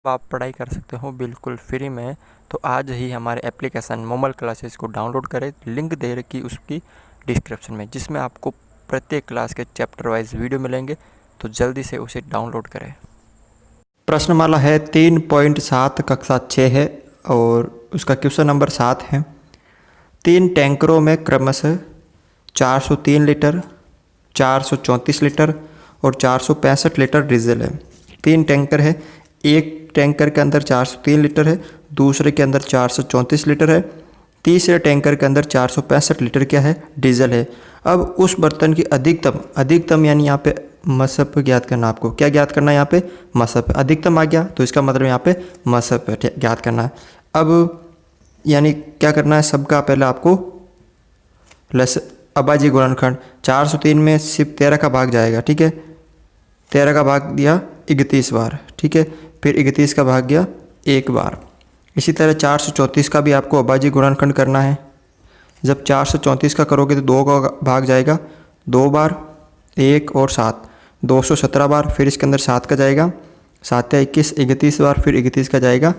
आप पढ़ाई कर सकते हो बिल्कुल फ्री में। तो आज ही हमारे एप्लीकेशन मोमल क्लासेस को डाउनलोड करें। लिंक दे रखी उसकी डिस्क्रिप्शन में, जिसमें आपको प्रत्येक क्लास के चैप्टर वाइज वीडियो मिलेंगे। तो जल्दी से उसे डाउनलोड करें। प्रश्नमाला है 3.7 कक्षा 6 है और उसका क्वेश्चन नंबर 7 है। 3 टैंकरों में क्रमशः 403 लीटर, 434 लीटर और 465 लीटर डीजल है। 3 टैंकर है, एक टैंकर के अंदर 403 लीटर है, दूसरे के अंदर 434 लीटर है, तीसरे टैंकर के अंदर 465 लीटर क्या है, डीजल है। अब उस बर्तन की अधिकतम यानी यहाँ पे मसप ज्ञात करना। आपको क्या ज्ञात करना है? यहाँ पे मसप अधिकतम आ गया, तो इसका मतलब यहाँ पे मसप ज्ञात करना है। अब यानी क्या करना है? सबका पहले आपको अभाज्य गुणनखंड 403 में सिर्फ 13 का भाग जाएगा, ठीक है। 13 का भाग दिया 31 बार, ठीक है। फिर 31 का भाग गया 1 बार। इसी तरह 434 का भी आपको अभाज्य गुणनखंड करना है। जब 434 का करोगे तो 2 का भाग जाएगा 2 बार, 1 और 7, 217 बार। फिर इसके अंदर 7 का जाएगा, 7 या 21, 31 बार। फिर 31 का जाएगा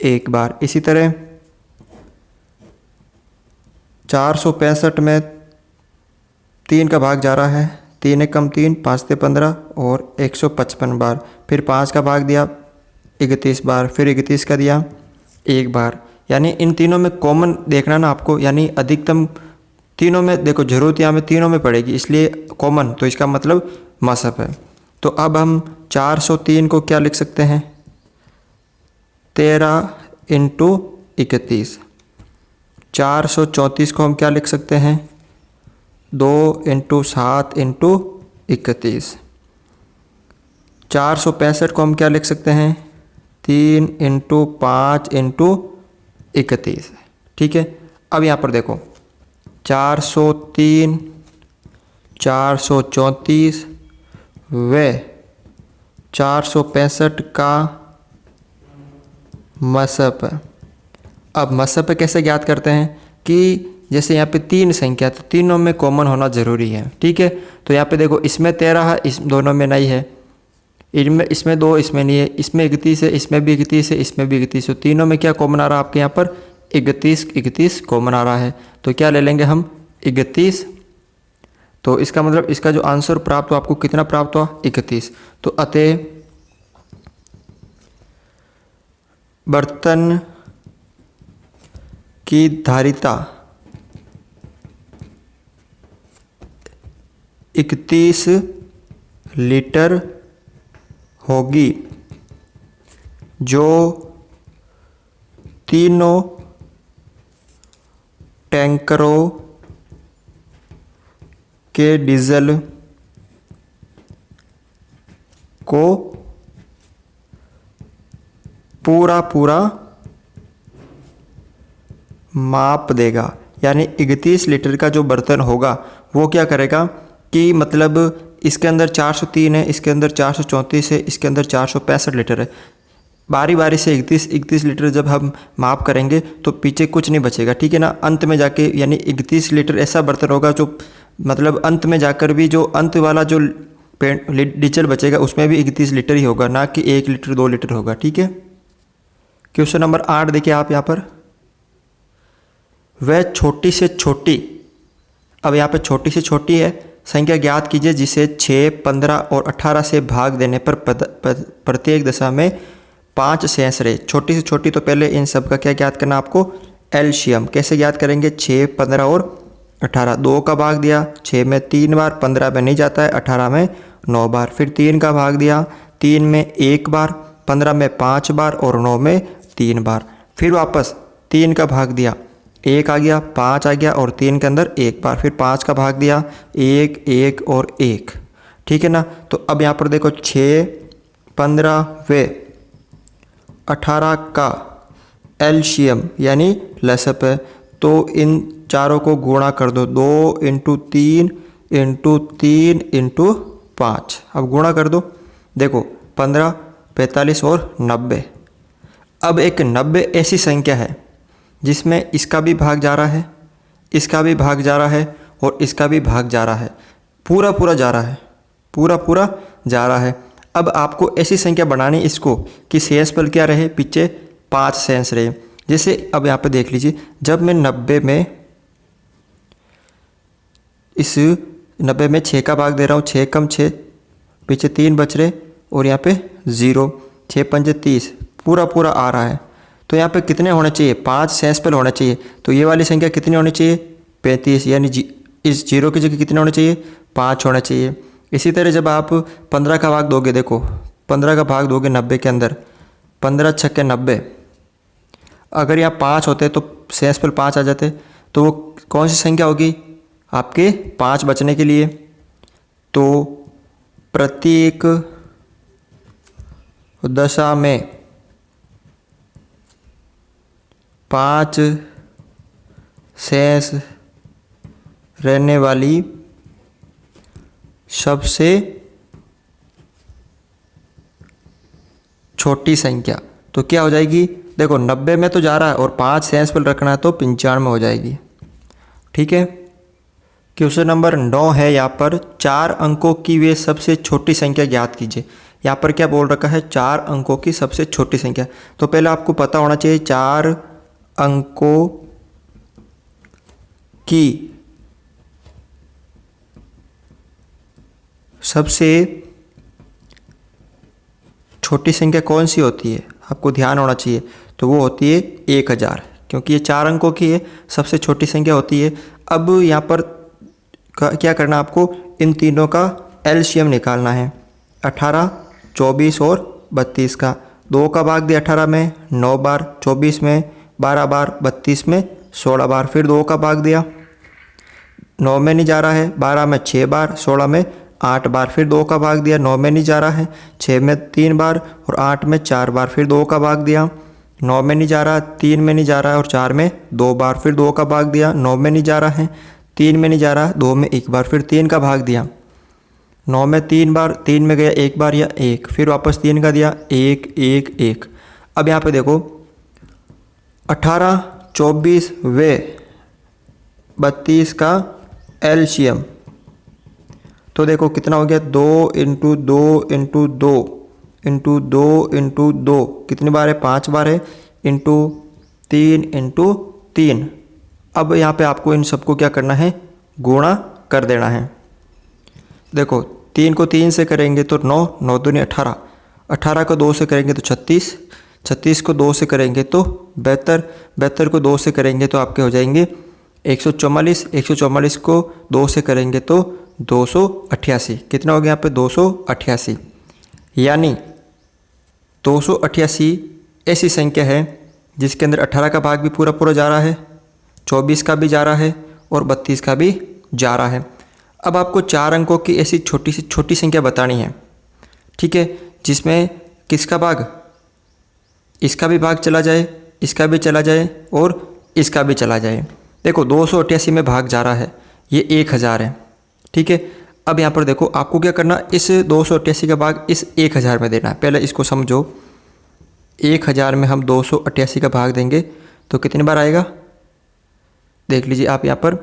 1 बार। इसी तरह 465 में 3 का भाग जा रहा है, 3 एक कम 3, 5 से 15 और 155 बार। फिर 5 का भाग दिया 31 बार, फिर 31 का दिया 1 बार। यानी इन तीनों में कॉमन देखना ना आपको, यानी अधिकतम तीनों में देखो, जरूरत यहाँ में तीनों में पड़ेगी, इसलिए कॉमन, तो इसका मतलब मसप है। तो अब हम 403 को क्या लिख सकते हैं? 13 इंटू 31। 434 को हम क्या लिख सकते हैं? 2 इंटू 7 इंटू 31। 465 को हम क्या लिख सकते हैं? 3 इंटू 5 इंटू 31, ठीक है। अब यहाँ पर देखो 403, 434 व 465 का मसप। अब मसप कैसे ज्ञात करते हैं कि जैसे यहाँ पे 3 संख्या, तो तीनों में कॉमन होना ज़रूरी है, ठीक है। तो यहाँ पे देखो इसमें 13 है, इस दोनों में नहीं है, इसमें 2, इसमें नहीं है, इसमें 31 है, इसमें भी 31 है, इसमें भी 31 है। तो तीनों में क्या कॉमन आ रहा है आपके यहाँ पर? 31 कॉमन आ रहा है। तो क्या ले लेंगे हम? 31। तो इसका मतलब इसका जो आंसर प्राप्त हुआ आपको, कितना प्राप्त हुआ? 31। तो अतः बर्तन की धारिता 31 लीटर होगी, जो तीनों टैंकरों के डीजल को पूरा माप देगा। यानी 31 लीटर का जो बर्तन होगा वो क्या करेगा कि मतलब इसके अंदर 403 है, इसके अंदर 434 है, इसके अंदर 465 लीटर है। बारी बारी से 31 लीटर जब हम माप करेंगे तो पीछे कुछ नहीं बचेगा, ठीक है ना। अंत में जाके यानी 31 लीटर ऐसा बर्तन होगा जो मतलब अंत में जाकर भी जो अंत वाला जो डीजल बचेगा उसमें भी 31 लीटर ही होगा, ना कि 1 लीटर 2 लीटर होगा, ठीक है। क्वेश्चन नंबर 8 देखिए आप यहाँ पर। वह छोटी से छोटी, अब यहाँ पे छोटी से छोटी है, संख्या ज्ञात कीजिए जिसे 6, 15 और 18 से भाग देने पर प्रत्येक दशा में 5 शेष रहे। छोटी से छोटी, तो पहले इन सब का क्या ज्ञात करना आपको? एलसीएम। कैसे ज्ञात करेंगे? 6, 15 और 18। 2 का भाग दिया 6 में 3 बार, 15 में नहीं जाता है, 18 में 9 बार। फिर 3 का भाग दिया 3 में 1 बार, 15 में 5 बार और 9 में 3 बार। फिर वापस 3 का भाग दिया, 1 आ गया, 5 आ गया और 3 के अंदर 1 बार। फिर 5 का भाग दिया 1, 1 और 1, ठीक है ना। तो अब यहाँ पर देखो 6, 15 व 18 का एलसीएम यानी लसप है। तो इन चारों को गुणा कर दो, 2 इंटू 3 इंटू 3 इंटू 5। अब गुणा कर दो, देखो 15, 45 और 90। अब एक 90 ऐसी संख्या है जिसमें इसका भी भाग जा रहा है, इसका भी भाग जा रहा है और इसका भी भाग जा रहा है, पूरा जा रहा है, पूरा जा रहा है। अब आपको ऐसी संख्या बनानी इसको कि शेष पल क्या रहे, पीछे 5 शेष रहे। जैसे अब यहाँ पे देख लीजिए, जब मैं 90 में इस 90 में 6 का भाग दे रहा हूँ, 6 कम 6, पीछे 3 बच रहे और यहाँ पे 0, 6 पंजे 30 पूरा पूरा आ रहा है। तो यहाँ पे कितने होने चाहिए, 5 शेष पल होने चाहिए। तो ये वाली संख्या कितनी होनी चाहिए, 35, यानी इस 0 की जगह कितने होने चाहिए, 5 होना चाहिए। इसी तरह जब आप 15 का भाग दोगे, देखो 15 का भाग दोगे 90 के अंदर, 15 छक्के 90, अगर यहाँ 5 होते तो शेष पल 5 आ जाते, तो वो कौन सी संख्या होगी आपके 5 बचने के लिए। तो प्रत्येक दशा में 5 शेष रहने वाली सबसे छोटी संख्या तो क्या हो जाएगी, देखो 90 में तो जा रहा है और 5 शेष पल रखना है तो 95 में हो जाएगी। ठीक है। क्वेश्चन नंबर 9 है, यहाँ पर 4 अंकों की वे सबसे छोटी संख्या ज्ञात कीजिए। यहाँ पर क्या बोल रखा है, 4 अंकों की सबसे छोटी संख्या। तो पहले आपको पता होना चाहिए 4 अंकों की सबसे छोटी संख्या कौन सी होती है, आपको ध्यान होना चाहिए। तो वो होती है 1000, क्योंकि ये 4 अंकों की है, सबसे छोटी संख्या होती है। अब यहाँ पर क्या करना, आपको इन तीनों का एलसीएम निकालना है। 18, 24 और 32 का 2 का भाग दिया 18 में 9 बार, 24 में 12 बार, 32 में 16 बार, फिर 2 का भाग दिया 9 में नहीं जा रहा है, 12 में 6 बार, 16 में 8 बार, फिर 2 का भाग दिया 9 में नहीं जा रहा है, 6 में 3 बार और 8 में 4 बार, फिर 2 का भाग दिया 9 में नहीं जा रहा, 3 में नहीं जा रहा है और 4 में 2 बार, फिर 2 का भाग दिया 9 में नहीं जा रहा है, 3 में नहीं जा रहा, 2 में 1 बार, फिर 3 का भाग दिया 9 में 3 बार, 3 में गया 1 बार या 1, फिर वापस 3 का दिया 1 1 1। अब यहाँ पे देखो 18, 24 व 32 का एलसीएम, तो देखो कितना हो गया, 2 × 2 × 2 × 2 × 2 कितनी बार है, 5 बार है, इंटू 3 × 3। अब यहाँ पे आपको इन सबको क्या करना है, गुणा कर देना है। देखो 3 को 3 से करेंगे तो 9, 9 दूनी 18, 18 को 2 से करेंगे तो 36, 36 को 2 से करेंगे तो 72, 72 को 2 से करेंगे तो आपके हो जाएंगे 144, 144 को 2 से करेंगे तो 288। कितना हो गया यहाँ पे, 288। यानी 288 ऐसी संख्या है जिसके अंदर 18 का भाग भी पूरा पूरा जा रहा है, 24 का भी जा रहा है और 32 का भी जा रहा है। अब आपको 4 अंकों की ऐसी छोटी सी छोटी संख्या बतानी है, ठीक है, जिसमें किसका भाग, इसका भी भाग चला जाए, इसका भी चला जाए और इसका भी चला जाए। देखो 288 में भाग जा रहा है, ये 1000 है, ठीक है। अब यहाँ पर देखो आपको क्या करना, इस 288 का भाग इस 1000 में देना है। पहले इसको समझो, 1000 में हम 288 का भाग देंगे तो कितनी बार आएगा, देख लीजिए आप यहाँ पर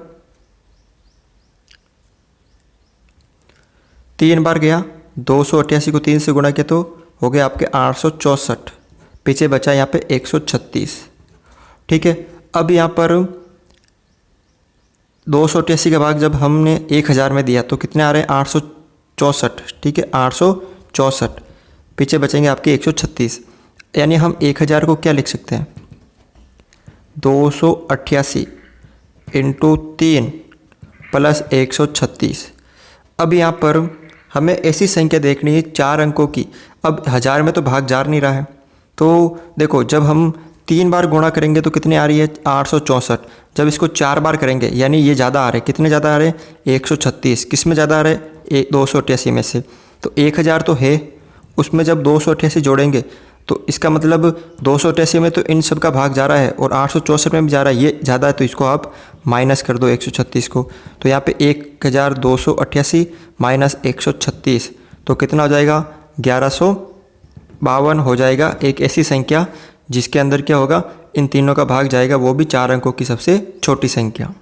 3 बार गया, 288 को 3 से गुणा किया तो हो गया आपके 864, पीछे बचा यहाँ पे 136, ठीक है। अब यहाँ पर 288 का भाग जब हमने 1000 में दिया तो कितने आ रहे हैं, 864, ठीक है, 864, पीछे बचेंगे आपके 136। यानी हम 1000 को क्या लिख सकते हैं, 288 × 3 प्लस 136। अब यहाँ पर हमें ऐसी संख्या देखनी है 4 अंकों की। अब 1000 में तो भाग जा नहीं रहा है, तो देखो जब हम 3 बार गुणा करेंगे तो कितनी आ रही है, 864। जब इसको 4 बार करेंगे यानी ये ज़्यादा आ रहे हैं, कितने ज़्यादा आ रहे हैं, 136। किस में ज़्यादा आ रहे हैं, 288 में से। तो 1000 तो है, उसमें जब 288 जोड़ेंगे तो इसका मतलब 288 में तो इन सब का भाग जा रहा है और 864 में भी जा रहा है, ये ज़्यादा है, तो इसको आप माइनस कर दो 136 को। तो यहाँ पे 1288 माइनस 136 तो कितना हो जाएगा, 1152 हो जाएगा। एक ऐसी संख्या जिसके अंदर क्या होगा, इन तीनों का भाग जाएगा, वो भी 4 अंकों की सबसे छोटी संख्या।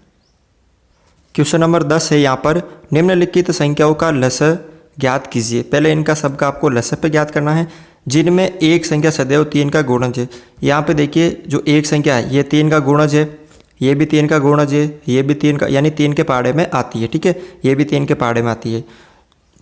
क्वेश्चन नंबर 10 है यहाँ पर, निम्नलिखित संख्याओं का लस ज्ञात कीजिए। पहले इनका सबका आपको लसप ज्ञात करना है, जिनमें एक संख्या सदैव 3 का गुणज है। यहाँ पे देखिए जो एक संख्या है ये 3 का गुणज है, ये भी 3 का गुणज है, ये भी 3 का, यानी 3 के पहाड़े में आती है। ठीक है, ये भी 3 के पहाड़े में आती है।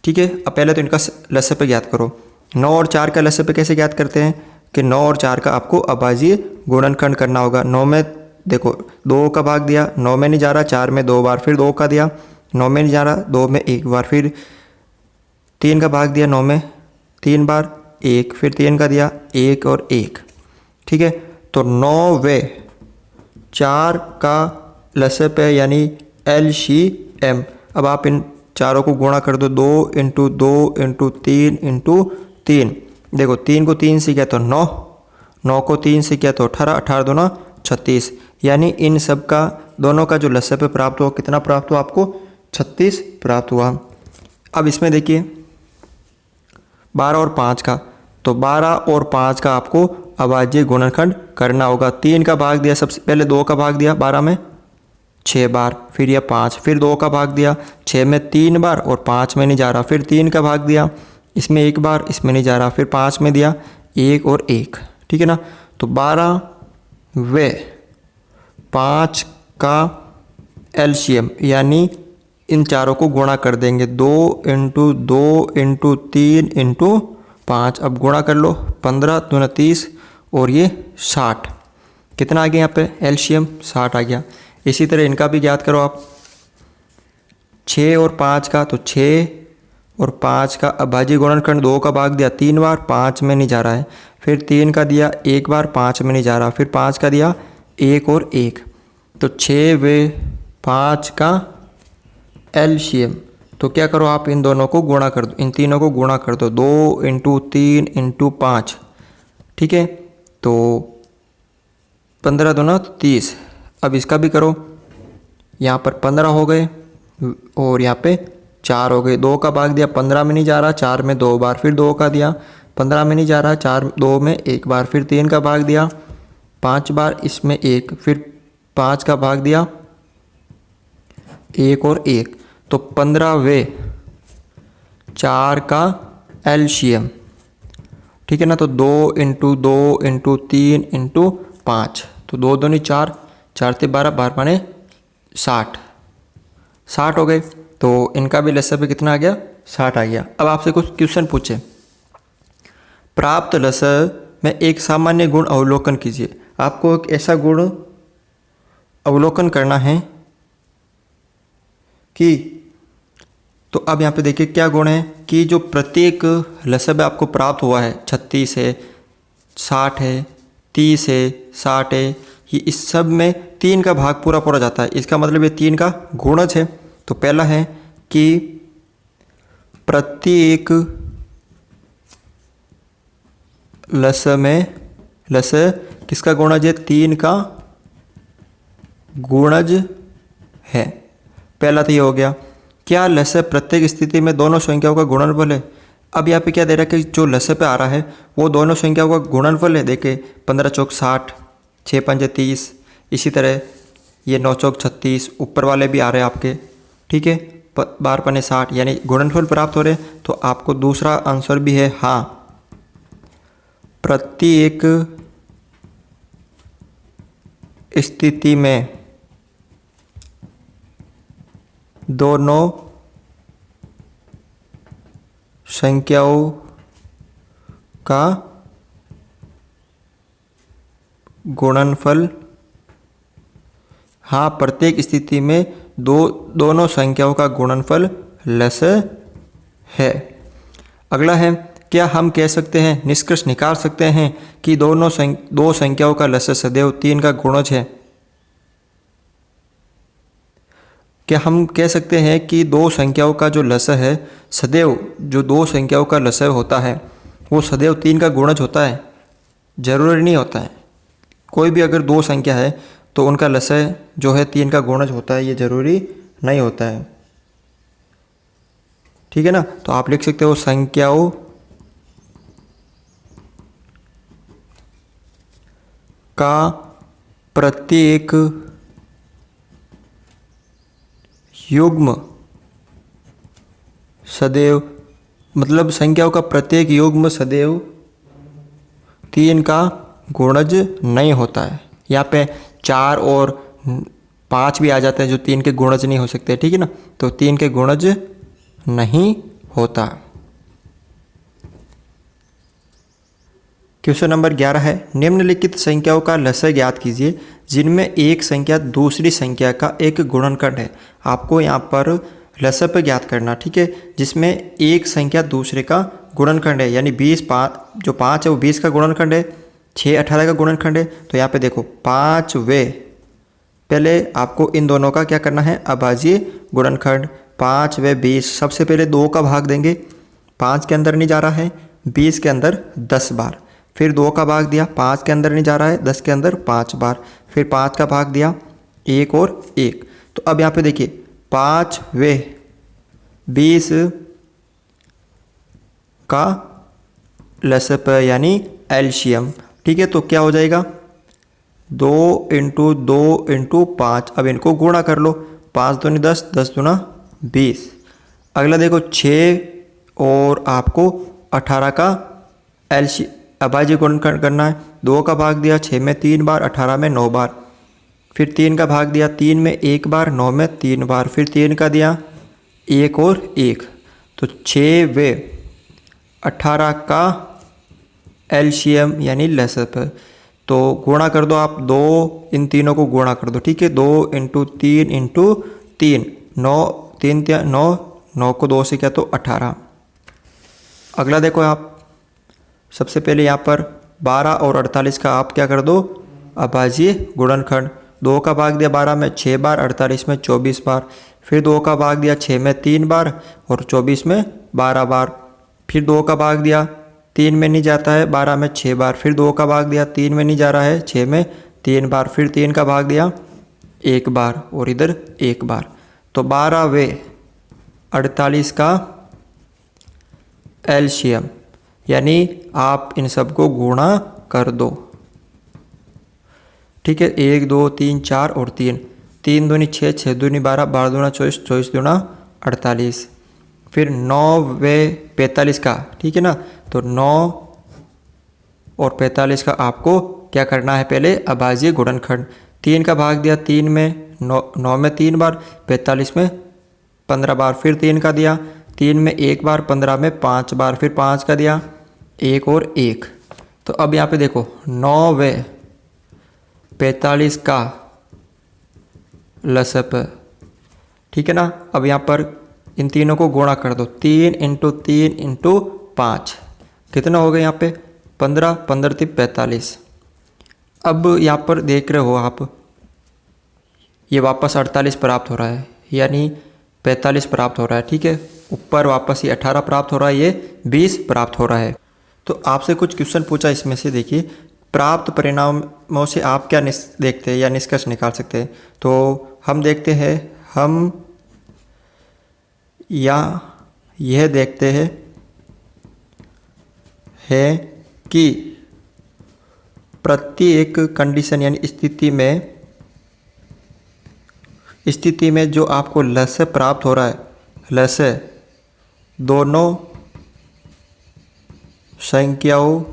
ठीक है, अब पहले तो इनका लसप ज्ञात करो। 9 और 4 का लसप कैसे ज्ञात करते हैं कि 9 और 4 का आपको अभाज्य गुणनखंड करना होगा। 9 में देखो 2 का भाग दिया, 9 में नहीं जा रहा, 4 में 2 बार, फिर 2 का दिया, 9 में नहीं जा रहा, 2 में 1 बार, फिर 3 का भाग दिया, 9 में 3 बार, 1, फिर 3 का दिया, 1 और 1। ठीक है, तो 9 व 4 का लसप है यानी LCM। अब आप इन चारों को गुणा कर दो, 2 इंटू 2 इंटू 3 इंटू 3। देखो 3 को 3 से किया तो 9, 9 को 3 से किया तो 18, 18 दूना 36, यानी इन सब का दोनों का जो लसप प्राप्त हुआ कितना प्राप्त हुआ आपको 36 प्राप्त हुआ। अब इसमें देखिए 12 और 5 का, तो 12 और 5 का आपको अभाज्य गुणनखंड करना होगा। 3 का भाग दिया, सबसे पहले 2 का भाग दिया 12 में 6 बार, फिर यह 5, फिर 2 का भाग दिया 6 में 3 बार और 5 में नहीं जा रहा, फिर 3 का भाग दिया इसमें 1 बार, इसमें नहीं जा रहा, फिर 5 में दिया 1 और 1। ठीक है ना, तो 12 व 5 का LCM यानी इन चारों को गुणा कर देंगे, 2 इंटू 2 इंटू 3 इंटू 5। अब गुणा कर लो, 15 दूना 30 और ये 60। कितना आ गया यहाँ पे LCM 60 आ गया। इसी तरह इनका भी ज्ञात करो आप। 6 और 5 का, तो 6 और 5 का अभाज्य गुणनखंड, 2 का भाग दिया 3 बार, 5 में नहीं जा रहा है, फिर 3 का दिया 1 बार, 5 में नहीं जा रहा, फिर 5 का दिया 1 और 1। तो 6 व 5 का LCM, तो क्या करो आप इन दोनों को गुणा कर दो, इन तीनों को गुणा कर दो, 2 इंटू 3 इंटू 5। ठीक है, तो 15 दूना 30। अब इसका भी करो, यहाँ पर 15 हो गए और यहाँ पे 4 हो गए। 2 का भाग दिया, 15 में नहीं जा रहा, 4 में 2 बार, फिर 2 का दिया, 15 में नहीं जा रहा, 4 2 में 1 बार, फिर 3 का भाग दिया 5 बार, इसमें 1, फिर 5 का भाग दिया 1 और 1। तो 15 व 4 का LCM। ठीक है ना, तो 2 इंटू 2 इंटू 3 इंटू 5, तो 2 दूनी 4, 4 से 12, 12 माने 60, 60 हो गए। तो इनका भी लसप कितना आ गया 60 आ गया। अब आपसे कुछ क्वेश्चन पूछे, प्राप्त लसप में एक सामान्य गुण अवलोकन कीजिए। आपको एक ऐसा गुण अवलोकन करना है कि, तो अब यहाँ पे देखिए क्या गुण है कि जो प्रत्येक लसप आपको प्राप्त हुआ है 36 है, 60 है, 30 है, 60 है, ये इस सब में 3 का भाग पूरा पूरा जाता है। इसका मतलब ये 3 का गुणज है। तो पहला है कि प्रत्येक लसप में, लसप किसका गुणज है 3 का गुणज है। पहला तो ये हो गया। क्या लसप प्रत्येक स्थिति में दोनों संख्याओं का गुणनफल है। अब यहाँ पे क्या दे रहा है कि जो लसप आ रहा है वो दोनों संख्याओं का गुणनफल है। देखिए 15 चौक 60, 6 पंजे 30, इसी तरह ये 9 चौक 36, ऊपर वाले भी आ रहे हैं आपके। ठीक है, 12 पन्ने 60, यानी गुणनफल प्राप्त हो रहे। तो आपको दूसरा आंसर भी है हाँ, प्रत्येक स्थिति में दोनों संख्याओं का गुणनफल, हाँ प्रत्येक स्थिति में दोनों संख्याओं का गुणनफल लसप है। अगला है, क्या हम कह सकते हैं, निष्कर्ष निकाल सकते हैं कि दो संख्याओं का लसप सदैव 3 का गुणज है। क्या हम कह सकते हैं कि दो संख्याओं का जो लसप है सदैव, जो दो संख्याओं का लसप होता है वो सदैव 3 का गुणज होता है? जरूरी नहीं होता है। कोई भी अगर दो संख्या है तो उनका लसप जो है 3 का गुणज होता है, ये जरूरी नहीं होता है। ठीक है ना, तो आप लिख सकते हो संख्याओं का प्रत्येक युग्म सदैव मतलब संख्याओं का प्रत्येक युग्म सदैव 3 का गुणज नहीं होता है। यहाँ पे 4 और 5 भी आ जाते हैं जो 3 के गुणज नहीं हो सकते, ठीक है ना। तो 3 के गुणज नहीं होता। क्वेश्चन नंबर 11 है, निम्नलिखित संख्याओं का लसाअ ज्ञात कीजिए जिनमें एक संख्या दूसरी संख्या का एक गुणनखंड है। आपको यहाँ पर लसाअ पे ज्ञात करना, ठीक है, जिसमें एक संख्या दूसरे का गुणनखंड है, यानी 20 जो 5 है वो 20 का गुणनखंड है, 6 18 का गुणनखंड है। तो यहाँ पे देखो 5 वे, पहले आपको इन दोनों का क्या करना है, अभाज्य गुणनखंड। 5 वे 20, सबसे पहले 2 का भाग देंगे, 5 के अंदर नहीं जा रहा है, 20 के अंदर 10 बार। फिर 2 का भाग दिया, 5 के अंदर नहीं जा रहा है, 10 के अंदर 5 बार। फिर 5 का भाग दिया, 1 और 1। तो अब यहाँ पे देखिए 5 वे 20 का लसाअ यानी एलसीएम, ठीक है। तो क्या हो जाएगा, 2 × 2 × 5। अब इनको गुणा कर लो, 5 दूनी 10, 10 दूना 20। अगला देखो 6 और आपको 18 का अभाज्य गुणनखंड करना है। 2 का भाग दिया, 6 में 3 बार, 18 में 9 बार। फिर 3 का भाग दिया, 3 में 1 बार, 9 में 3 बार। फिर 3 का दिया, 1 और 1। तो 6 वे 18 का एलसीएम यानी लसाअ। तो गुणा कर दो आप, 2 इन तीनों को गुणा कर दो, ठीक है। 2 × 3 × 3, 9 3 9, 9 को 2 से क्या तो 18। अगला देखो आप, सबसे पहले यहाँ पर 12 और 48 का आप क्या कर दो, अभाज्य गुणनखंड। 2 का भाग दिया 12 में 6 बार, 48 में 24 बार। फिर 2 का भाग दिया 6 में 3 बार और 24 में 12 बार। फिर 2 का भाग दिया, 3 में नहीं जाता है, 12 में 6 बार। फिर 2 का भाग दिया, 3 में नहीं जा रहा है, 6 में 3 बार। फिर 3 का भाग दिया 1 बार और इधर 1 बार। तो 12 वे 48 का एलसीएम, यानी आप इन सबको गुणा कर दो, ठीक है। 1 2 3 4 और 3, 3 दूनी 6, 6 दूनी 12, 12 दूना 24, 24 दूना 48। फिर 9 वे 45 का, ठीक है ना। तो 9 और 45 का आपको क्या करना है, पहले अभाज्य गुणनखंड। 3 का भाग दिया, 3 में 9 में 3 बार, 45 में 15 बार। फिर 3 का दिया, 3 में 1 बार, 15 में 5 बार। फिर 5 का दिया, 1 और 1। तो अब यहाँ पे देखो 9 वे 45 का लसाअ, ठीक है ना। अब यहाँ पर इन तीनों को गुणा कर दो, 3 × 3 × 5, कितना हो गया यहाँ पे 15, 15 × 45। अब यहाँ पर देख रहे हो आप, ये वापस 48 प्राप्त हो रहा है, यानी 45 प्राप्त हो रहा है, ठीक है। ऊपर वापस ये 18 प्राप्त हो रहा है, ये 20 प्राप्त हो रहा है। तो आपसे कुछ क्वेश्चन पूछा, इसमें से देखिए प्राप्त परिणामों से आप क्या देखते हैं या निष्कर्ष निकाल सकते हैं। तो हम देखते हैं, हम यह देखते हैं कि प्रत्येक कंडीशन यानी स्थिति में जो आपको लसाअ प्राप्त हो रहा है, लसाअ दोनों संख्याओं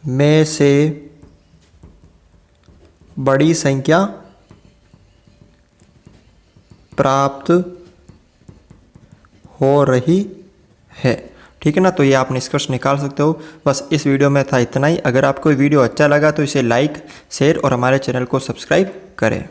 में से बड़ी संख्या प्राप्त हो रही है, ठीक है ना। तो ये आप निष्कर्ष निकाल सकते हो। बस इस वीडियो में था इतना ही। अगर आपको वीडियो अच्छा लगा तो इसे लाइक, शेयर और हमारे चैनल को सब्सक्राइब करें।